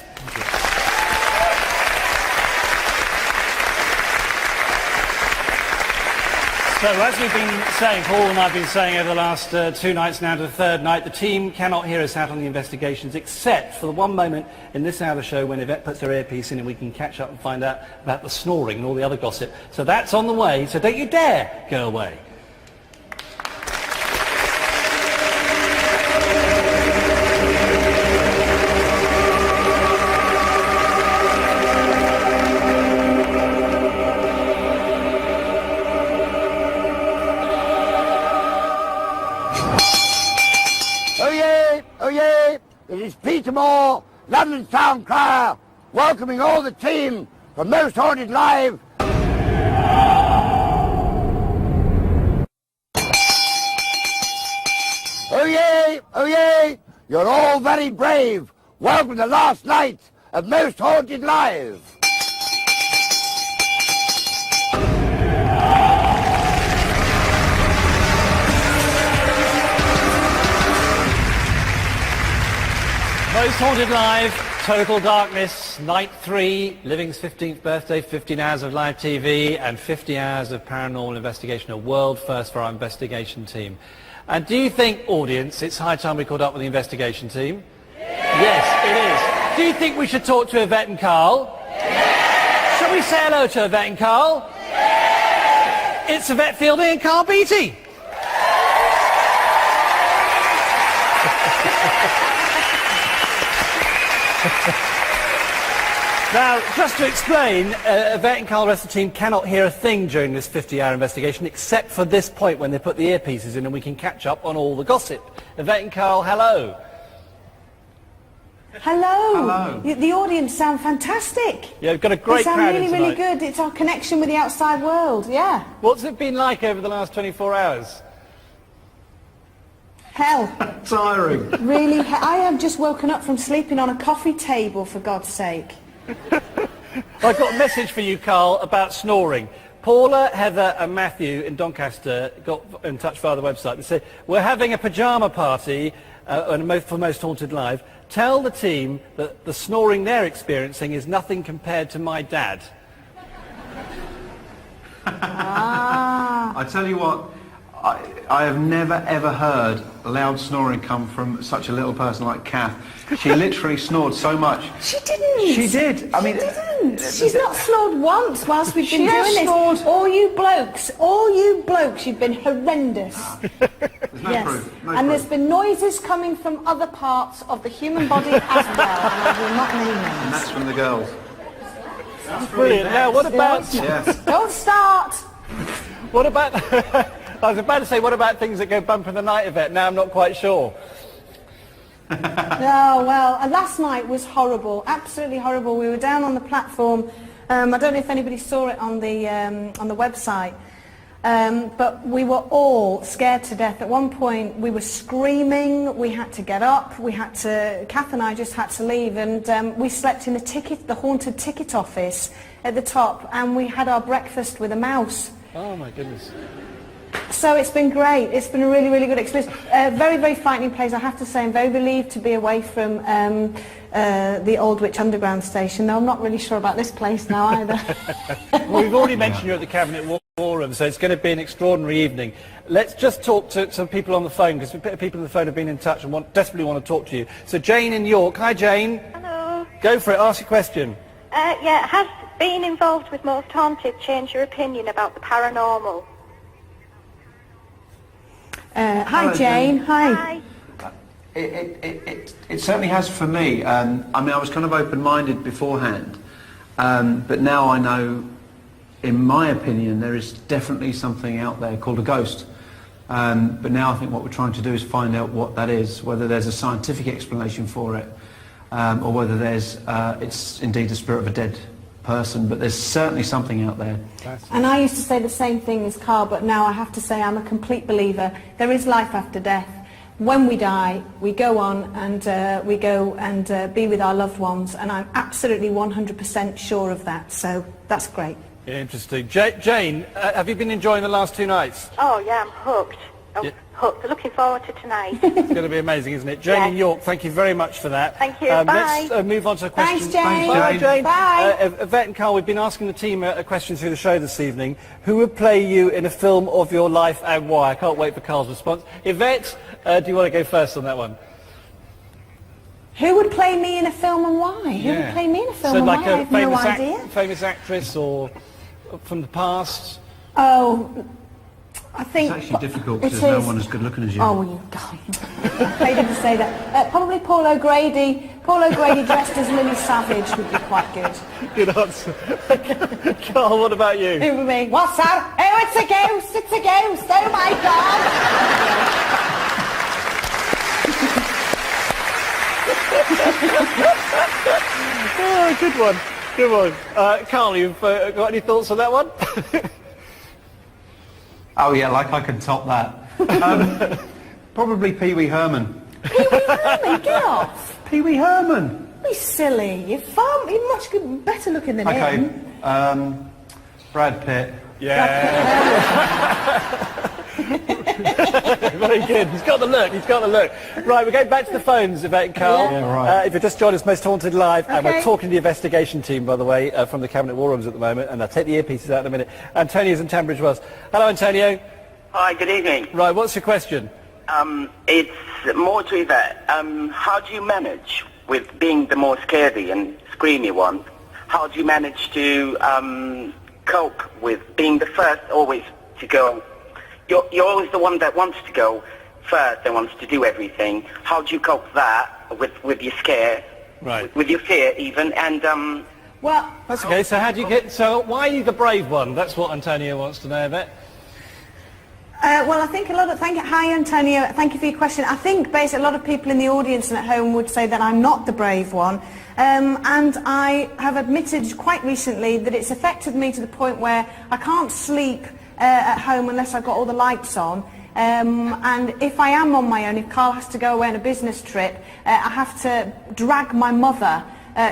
So as we've been saying, Paul and I have been saying over the last 2 nights now to the third night, the team cannot hear us out on the investigations except for the one moment in this hour of the show when Yvette puts her earpiece in and we can catch up and find out about the snoring and all the other gossip. So that's on the way, so don't you dare go away. It is Peter Moore, London Town Crier, welcoming all the team from Most Haunted Live. Oh yay, oh yay, you're all very brave. Welcome to last night of Most Haunted Live. Most Haunted Live, Total Darkness, Night 3, Living's 15th birthday, 15 hours of live TV and 50 hours of paranormal investigation, a world first for our investigation team. And do you think, audience, it's high time we caught up with the investigation team? Yes, it is. Do you think we should talk to Yvette and Carl? Yes. Shall we say hello to Yvette and Carl? Yes. It's Yvette Fielding and Carl Beattie. Now, just to explain, Yvette and Carl, the rest of the team cannot hear a thing during this 50-hour investigation, except for this point when they put the earpieces in and we can catch up on all the gossip. Yvette and Carl, hello. Hello. Hello. The audience sound fantastic. Yeah, we've got a great crowd They sound really, really good. It's our connection with the outside world, yeah. What's it been like over the last 24 hours? Hell. Tiring. Really, I have just woken up from sleeping on a coffee table, for God's sake. I've got a message for you, Carl, about snoring. Paula, Heather and Matthew in Doncaster got in touch via the website. They said, we're having a pyjama party for Most Haunted Live. Tell the team that the snoring they're experiencing is nothing compared to my dad. I tell you what, I have never ever heard loud snoring come from such a little person like Kath. She literally snored so much. She didn't. She did. I mean, she didn't. She's not snored once whilst we've been She has doing snored. this. All you blokes, you've been horrendous. There's no proof. No And there's proof. been noises coming from other parts of the human body as well, and I will not name names. And that's from the girls. Brilliant. Now, what about... Yes. Don't start. What about... I was about to say, what about things that go bump in the night, Yvette? Now I'm not quite sure. Oh, well, last night was horrible, absolutely horrible. We were down on the platform. I don't know if anybody saw it on the website, but we were all scared to death. At one point, we were screaming. We had to get up. Kath and I just had to leave, and we slept in the haunted ticket office at the top, and we had our breakfast with a mouse. Oh my goodness. So it's been great. It's been a really, really good experience. Very, very frightening place, I have to say. I'm very relieved to be away from the Aldwych Underground station. Though I'm not really sure about this place now either. Well, we've already mentioned you at the Cabinet War Room, so it's going to be an extraordinary evening. Let's just talk to some people on the phone, because people on the phone have been in touch and desperately want to talk to you. So Jane in York. Hi, Jane. Hello. Go for it. Ask your question. Yeah, has being involved with Most Haunted changed your opinion about the paranormal? Hi, Hello, Jane. Jane. Hi. It certainly has for me. I mean, I was kind of open-minded beforehand, but now I know, in my opinion, there is definitely something out there called a ghost. But now I think what we're trying to do is find out what that is, whether there's a scientific explanation for it, or whether it's indeed the spirit of a dead person, but there's certainly something out there. And I used to say the same thing as Carl, but now I have to say I'm a complete believer. There is life after death. When we die, we go on and be with our loved ones, and I'm absolutely 100% sure of that, so that's great. Yeah, interesting. Jane, have you been enjoying the last 2 nights? Oh, yeah, I'm hooked. I'm hooked. Looking forward to tonight. It's going to be amazing, isn't it? Jane in York, thank you very much for that. Thank you. Bye. Let's move on to a question. Thanks, Jane. Bye, Jane. Bye. Yvette and Carl, we've been asking the team a question through the show this evening. Who would play you in a film of your life and why? I can't wait for Carl's response. Yvette, do you want to go first on that one? Who would play me in a film and why? Who would play me in a film and why? I have no idea. Famous actress or from the past? Oh, I think... It's actually difficult because there's no one as good looking as you. Oh, well, you can't. I didn't say that. Probably Paul O'Grady. Paul O'Grady dressed as Lily Savage would be quite good. Good answer. Carl, what about you? Who would be? What's that? Oh, it's a ghost! It's a ghost! Oh, my God! Oh, good one. Good one. Carl, you've got any thoughts on that one? Oh yeah, like I can top that. Probably Pee Wee Herman. Pee-wee Herman, get off. Pee Wee Herman. Be silly. You're much better looking than him. Brad Pitt. Very good. He's got the look. Right, we're going back to the phones, Yvette and Carl. Yeah, right. If you just joined us, Most Haunted Live, and we're talking to the investigation team, by the way, from the Cabinet War Rooms at the moment, and I'll take the earpieces out in a minute. Antonio's in Tunbridge Wells. Hello, Antonio. Hi, good evening. Right, what's your question? It's more to Yvette. How do you manage with being the more scaredy and screamy one? How do you manage to cope with being the first always to go? You're always the one that wants to go first and wants to do everything. How do you cope with that with your scare, with your fear even? And well, that's okay. So how do you get? So why are you the brave one? That's what Antonio wants to know, Yvette. Well, I think hi Antonio, thank you for your question. I think basically a lot of people in the audience and at home would say that I'm not the brave one. And I have admitted quite recently that it's affected me to the point where I can't sleep at home unless I've got all the lights on. And if I am on my own, if Carl has to go away on a business trip, I have to drag my mother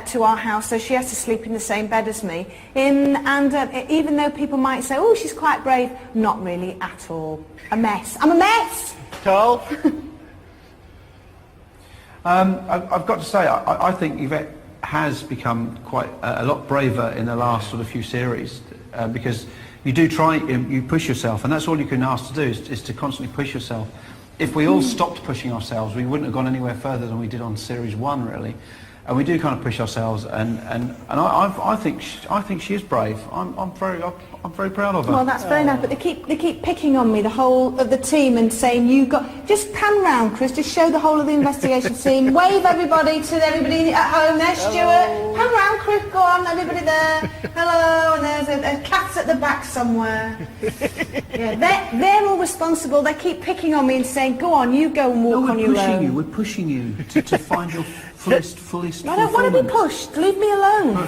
to our house, so she has to sleep in the same bed as me. Even though people might say, oh, she's quite brave, not really at all. A mess. I'm a mess! Carl? I've got to say, I think Yvette has become quite a lot braver in the last sort of few series, because you do try, you push yourself, and that's all you can ask to do is to constantly push yourself. If we all stopped pushing ourselves, we wouldn't have gone anywhere further than we did on series 1, really. And we do kind of push ourselves, and I think she is brave. I'm very proud of her. Well, that's very nice, but they keep picking on me, the whole of the team, and saying just pan round, Chris, just show the whole of the investigation team, wave everybody to everybody at home. There's Stuart. Pan round, Chris. Go on, everybody there. Hello, and there's a cat at the back somewhere. Yeah, they're all responsible. They keep picking on me and saying, go on, you go and walk on your own. We're pushing you to find your fullest I don't want to be pushed. Leave me alone.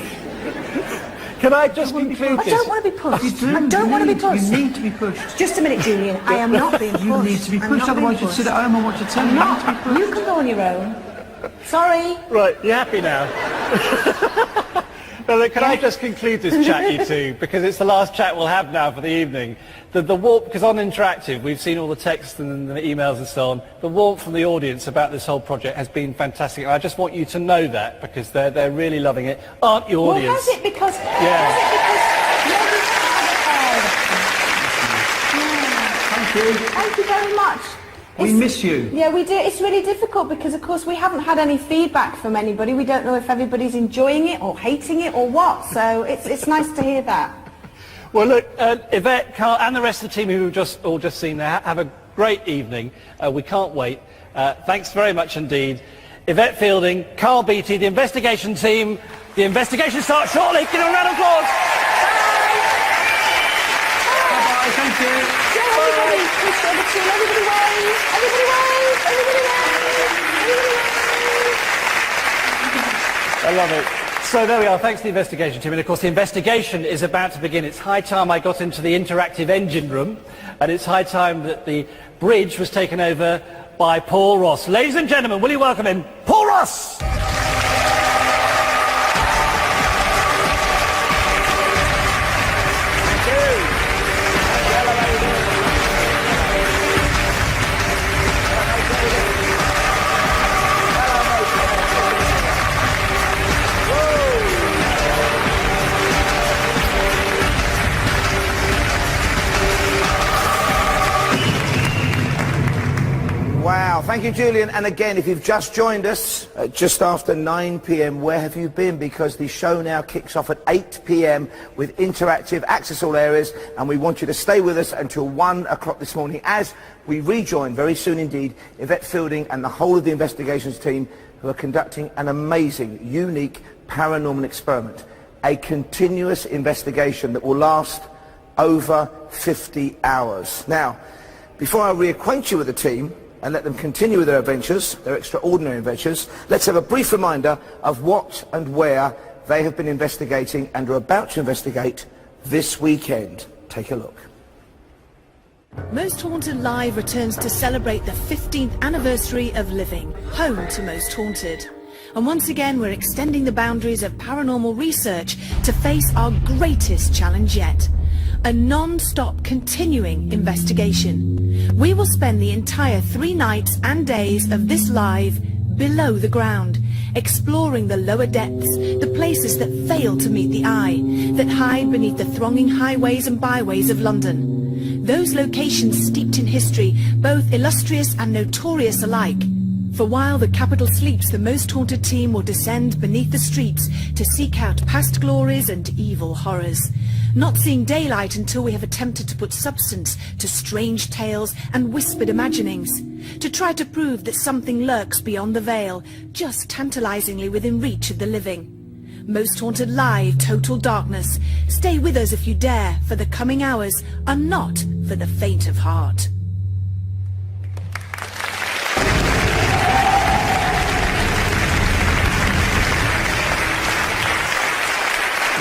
Can I just conclude this? I don't want to be pushed. You do. I don't want to be pushed. You need to be pushed. Just a minute, Julian. I am not being pushed. You need to be pushed, otherwise you'd sit at home and watch a telly. You can go on your own. Sorry. Right, you happy now? Well, can I just conclude this chat, you two, because it's the last chat we'll have now for the evening. The warmth, because on Interactive we've seen all the texts and the emails and so on, the warmth from the audience about this whole project has been fantastic, and I just want you to know that, because they're really loving it. Aren't you, audience? Well, has it because... Yeah. Thank you. Thank you very much. We miss you. Yeah, we do. It's really difficult because, of course, we haven't had any feedback from anybody. We don't know if everybody's enjoying it or hating it or what. So it's nice to hear that. Well, look, Yvette, Carl, and the rest of the team who we've just seen there, have a great evening. We can't wait. Thanks very much indeed. Yvette Fielding, Carl Beattie, the investigation team. The investigation starts shortly. Give them a round of applause. Bye-bye. Thank you. Everybody, push over to everybody wave. Everybody wave. Everybody wave. Everybody wave. I love it. So there we are, thanks to the investigation team, and of course the investigation is about to begin. It's high time I got into the interactive engine room, and it's high time that the bridge was taken over by Paul Ross. Ladies and gentlemen, will you welcome in Paul Ross? Wow, thank you, Julian. And again, if you've just joined us at just after 9 p.m, where have you been? Because the show now kicks off at 8 p.m. with interactive access all areas, and we want you to stay with us until 1 o'clock this morning as we rejoin very soon indeed Yvette Fielding and the whole of the investigations team, who are conducting an amazing, unique paranormal experiment, a continuous investigation that will last over 50 hours. Now, before I reacquaint you with the team and let them continue with their adventures, their extraordinary adventures, let's have a brief reminder of what and where they have been investigating and are about to investigate this weekend. Take a look. Most Haunted Live returns to celebrate the 15th anniversary of living, home to Most Haunted. And once again, we're extending the boundaries of paranormal research to face our greatest challenge yet. A non-stop continuing investigation. We will spend the entire 3 nights and days of this live below the ground, exploring the lower depths, the places that fail to meet the eye, that hide beneath the thronging highways and byways of London. Those locations steeped in history, both illustrious and notorious alike. For while the capital sleeps, the Most Haunted team will descend beneath the streets to seek out past glories and evil horrors. Not seeing daylight until we have attempted to put substance to strange tales and whispered imaginings. To try to prove that something lurks beyond the veil, just tantalizingly within reach of the living. Most Haunted Live, Total Darkness. Stay with us if you dare, for the coming hours are not for the faint of heart.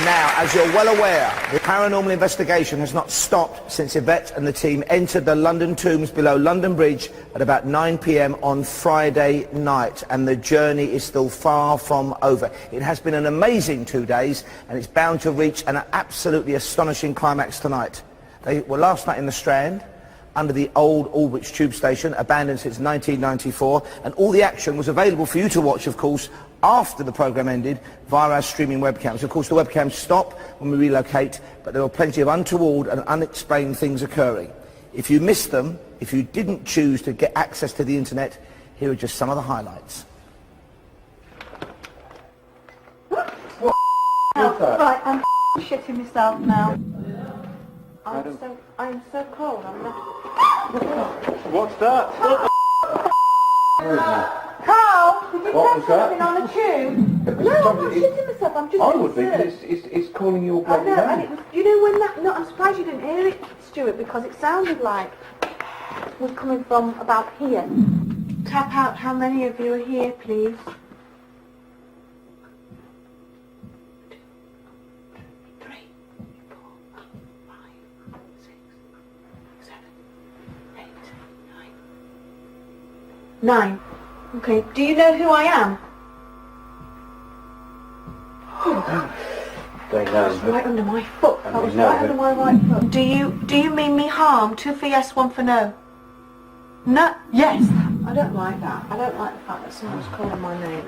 Now, as you're well aware, the paranormal investigation has not stopped since Yvette and the team entered the London tombs below London Bridge at about 9 p.m. on Friday night, and the journey is still far from over. It has been an amazing 2 days, and it's bound to reach an absolutely astonishing climax tonight. They were last night in the Strand, under the old Aldwych tube station, abandoned since 1994, and all the action was available for you to watch, of course, after the programme ended via our streaming webcams. Of course, the webcams stop when we relocate, but there were plenty of untoward and unexplained things occurring. If you missed them, if you didn't choose to get access to the internet, here are just some of the highlights. Right, I'm shitting myself now. I'm so cold. What's that? Carl, did you What say was that? something on the tube? No, I'm not shitting myself. I'm just. I would be, because it's calling you all I bloody know, and name. it was, you know when that, no, I'm surprised you didn't hear it, Stuart, because it sounded like it was coming from about here. Tap out how many of you are here, please. 3, 4, 5, 6, 7, 8, 9. 9. Okay, do you know who I am? They know. That's right under my foot. That was know, right under my right foot. Do you mean me harm? 2 for yes, 1 for no? No. Yes. I don't like that. I don't like the fact that someone's calling my name.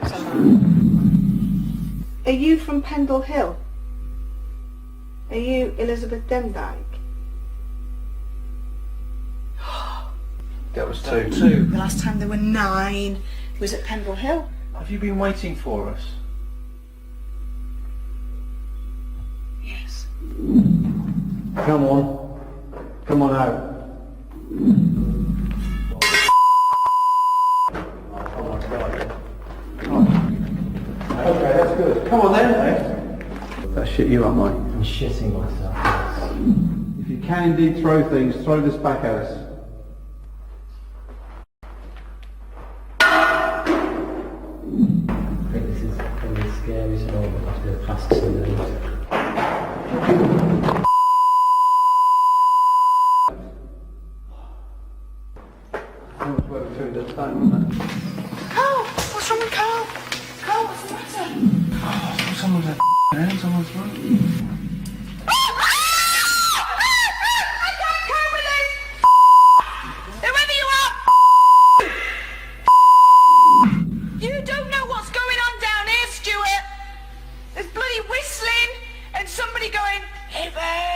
Are you from Pendle Hill? Are you Elizabeth Demdike? That was 2. The last time there were 9 was at Pendle Hill. Have you been waiting for us? Yes. Come on. Come on out. Okay, that's good. Come on then. That shit you up, mate. I'm shitting myself. If you can indeed throw things, throw this back at us. I think this is probably the scariest moment after the past 2 days. Carl! What's wrong with Carl? Carl, what's the matter? Oh, someone's had hands on my throat. Whoever you are! You don't know what's going on down here, Stuart! There's bloody whistling and somebody going, Yvette!